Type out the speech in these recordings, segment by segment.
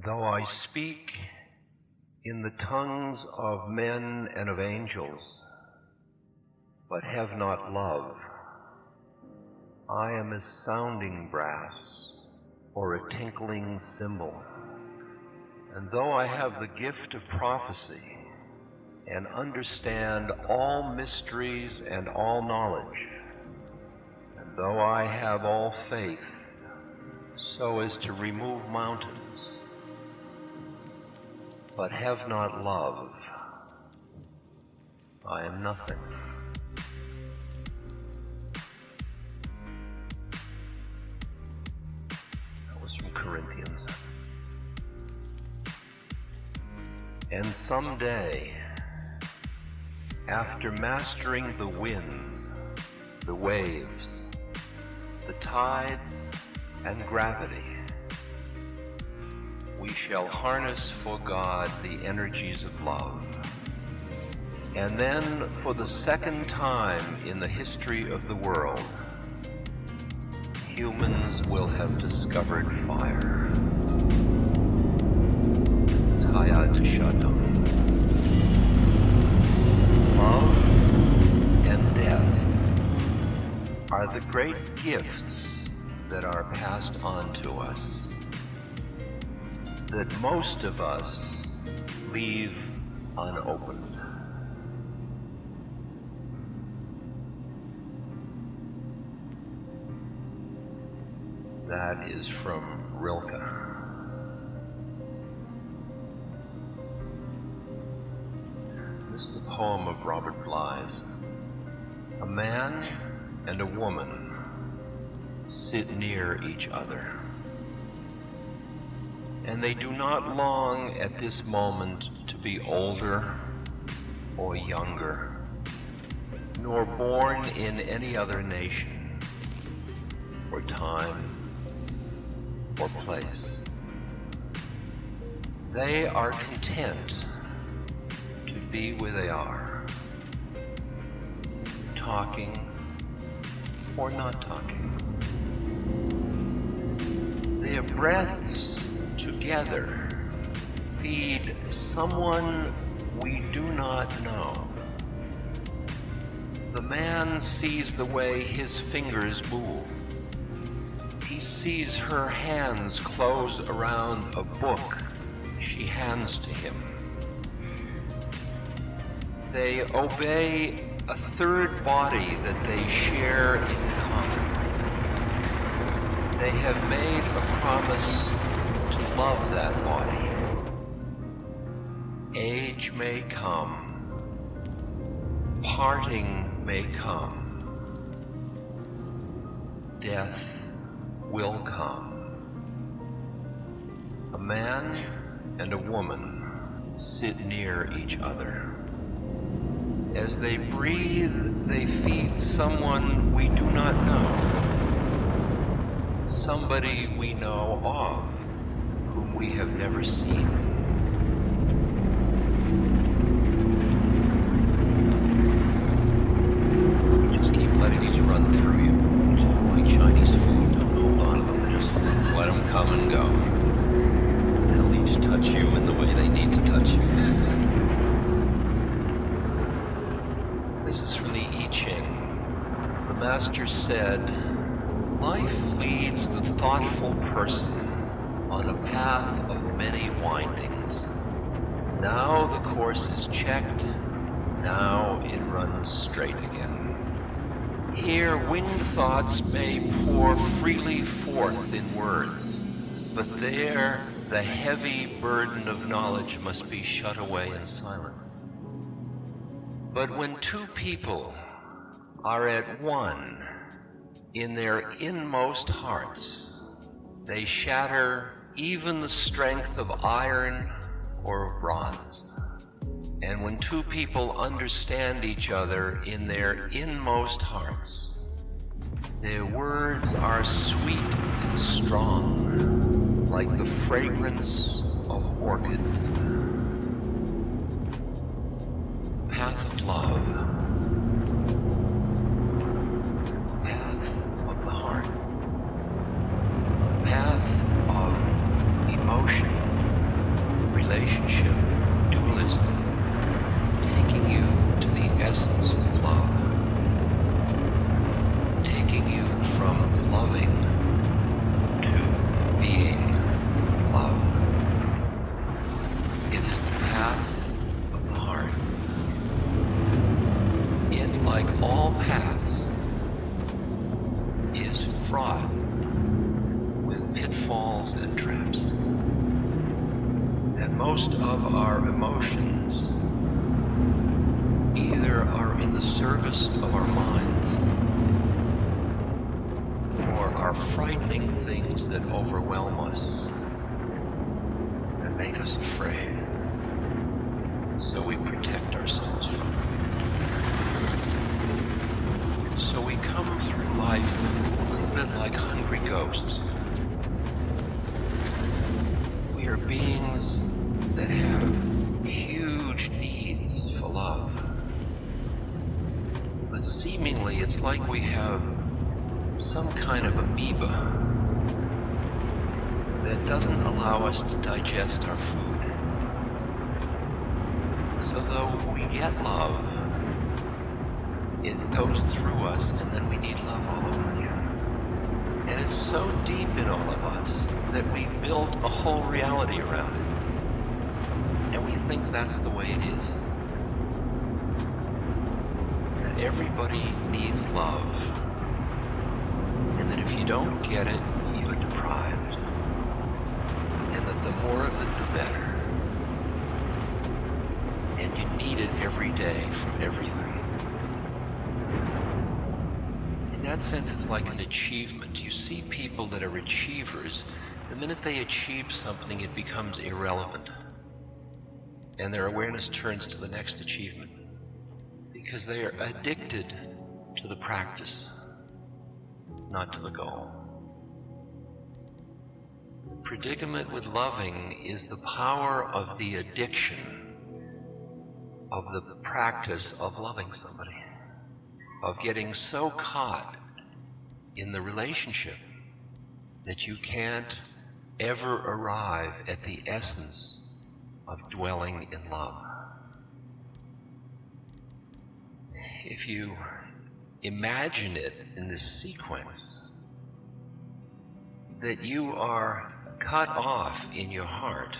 Though I speak in the tongues of men and of angels, but have not love, I am as sounding brass or a tinkling cymbal. And though I have the gift of prophecy and understand all mysteries and all knowledge, and though I have all faith so as to remove mountains, but have not love, I am nothing. That was from Corinthians. And someday, after mastering the winds, the waves, the tides, and gravity, we shall harness for God the energies of love. And then, for the second time in the history of the world, humans will have discovered fire. It's Teilhard de Chardin. Love and death are the great gifts that are passed on to us, that most of us leave unopened. That is from Rilke. This is a poem of Robert Bly's. A man and a woman sit near each other, and they do not long at this moment to be older or younger, nor born in any other nation, or time, or place. They are content to be where they are, talking or not talking. Their breaths together feed someone we do not know. The man sees the way his fingers move. He sees her hands close around a book she hands to him. They obey a third body that they share in common. They have made a promise to love that body. Age may come, parting may come, death will come. A man and a woman sit near each other. As they breathe, they feed someone we do not know, somebody we know of, whom we have never seen. Just keep letting these run through you. Like Chinese food, don't hold on to them, just let them come and go. They'll each touch you in the way they need to touch you. This is from the I Ching. The master said, "Life leads the thoughtful person on a path of many windings. Now the course is checked, now it runs straight again. Here winged thoughts may pour freely forth in words, but there the heavy burden of knowledge must be shut away in silence. But when two people are at one in their inmost hearts, they shatter even the strength of iron or of bronze. And when two people understand each other in their inmost hearts, their words are sweet and strong, like the fragrance of orchids. Path of love. Path of the heart. Path of emotion. pitfalls and traps. And most of our emotions either are in the service of our minds or are frightening things that overwhelm us and make us afraid, so we protect ourselves from them. So we come through life a little bit like hungry ghosts. We are beings that have huge needs for love. But seemingly it's like we have some kind of amoeba that doesn't allow us to digest our food. So though we get love, it goes through us, and then we need love all over again. And it's so deep in all of us that we built a whole reality around it. And we think that's the way it is. That everybody needs love. And that if you don't get it, you're deprived. And that the more of it, the better. And you need it every day from everything. In that sense, it's like an achievement. You see people that are achievers, the minute they achieve something, it becomes irrelevant. And their awareness turns to the next achievement. Because they are addicted to the practice, not to the goal. The predicament with loving is the power of the addiction of the practice of loving somebody, of getting so caught in the relationship that you can't ever arrive at the essence of dwelling in love. If you imagine it in this sequence, that you are cut off in your heart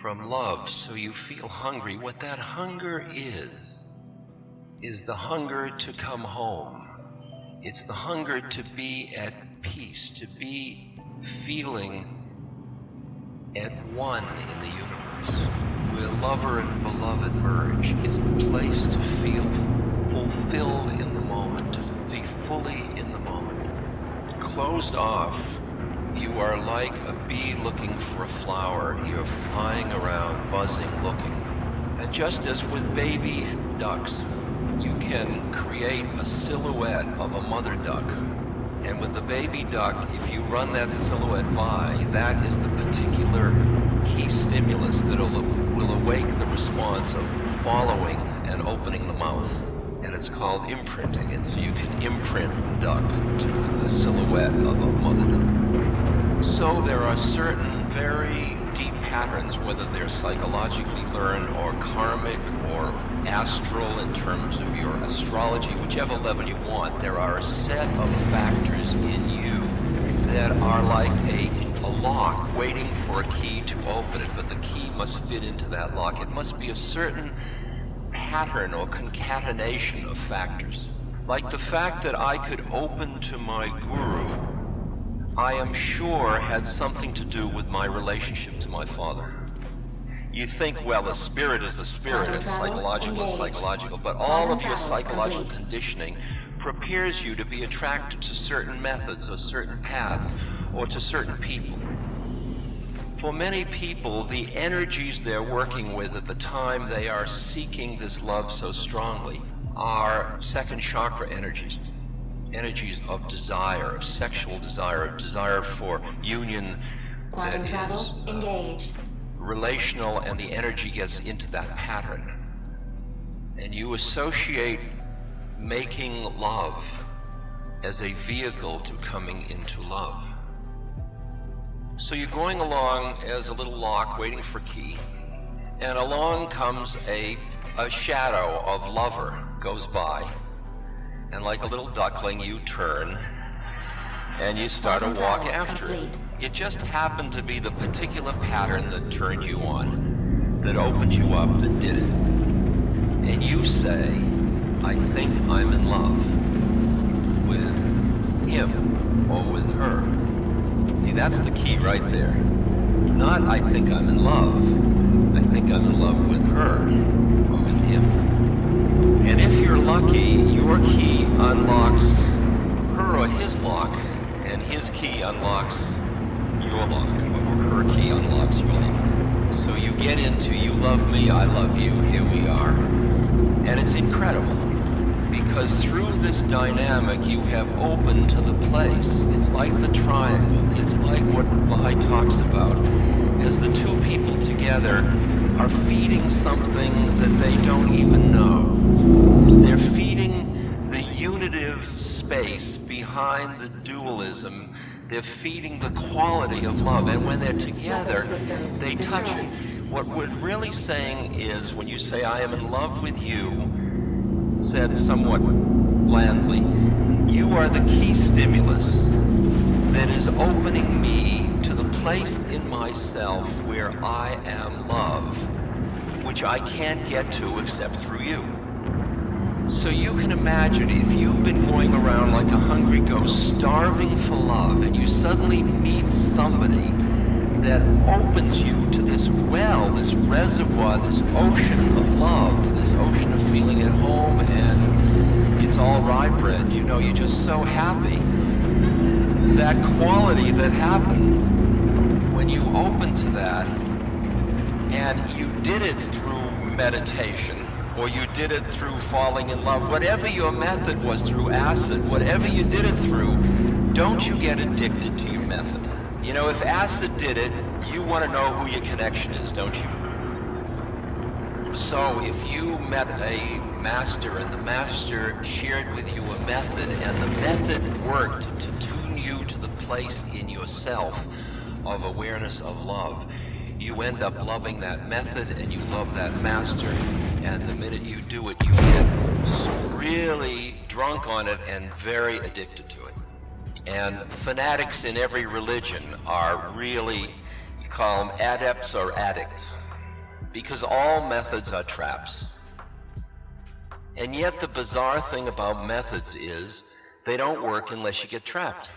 from love, so you feel hungry. What that hunger is the hunger to come home. It's the hunger to be at peace, to be feeling at one in the universe, where lover and beloved merge. It's the place to feel fulfilled in the moment, to be fully in the moment. Closed off, you are like a bee looking for a flower. You're flying around, buzzing, looking. And just as with baby ducks, you can create a silhouette of a mother duck. And with the baby duck, if you run that silhouette by, that is the particular key stimulus that will awake the response of following and opening the mouth. And it's called imprinting. And so you can imprint the duck to the silhouette of a mother duck. So there are certain very deep patterns, whether they're psychologically learned or karmic or astral in terms of your astrology, whichever level you want. There are a set of factors in you that are like a lock waiting for a key to open it, but the key must fit into that lock. It must be a certain pattern or concatenation of factors. Like the fact that I could open to my guru, I am sure had something to do with my relationship to my father. You think, well, a spirit is a spirit, it's psychological, but all of your psychological conditioning prepares you to be attracted to certain methods or certain paths or to certain people. For many people, the energies they're working with at the time they are seeking this love so strongly are second chakra energies. Energies of desire, of sexual desire, of desire for union. Quantum travel engaged. Relational, and the energy gets into that pattern. And you associate making love as a vehicle to coming into love. So you're going along as a little lock waiting for key, and along comes a shadow of lover goes by. And like a little duckling, you turn and you start to walk after it. It just happened to be the particular pattern that turned you on, that opened you up, that did it. And you say, I think I'm in love with him or with her. That's the key right there. Not I think I'm in love. I think I'm in love with her or with him. And if you're lucky, your key unlocks her or his lock, and his key unlocks your lock, or her key unlocks your lock. So you get into you love me, I love you, here we are. And it's incredible, because through this dynamic you have opened to the place. It's like the triangle. It's like what Baha'i talks about, as the two people together are feeding something that they don't even know. They're feeding the unitive space behind the dualism. They're feeding the quality of love, and when they're together, they touch it. What we're really saying is, when you say, I am in love with you, said somewhat blandly, you are the key stimulus that is opening me to the place in myself where I am love, which I can't get to except through you. So you can imagine if you've been going around like a hungry ghost, starving for love, and you suddenly meet somebody that opens you to this well, this reservoir, this ocean of love, this ocean of feeling at home, and it's all rye bread. You know, you're just so happy. That quality that happens when you open to that, and you did it through meditation, or you did it through falling in love, whatever your method was, through acid, whatever you did it through, don't you get addicted to your method. You know, if acid did it, you want to know who your connection is, don't you? So if you met a master and the master shared with you a method, and the method worked to tune you to the place in yourself of awareness of love, you end up loving that method and you love that master, and the minute you do it, you get really drunk on it and very addicted to it. And fanatics in every religion are really, you call them adepts or addicts, because all methods are traps. And yet the bizarre thing about methods is they don't work unless you get trapped.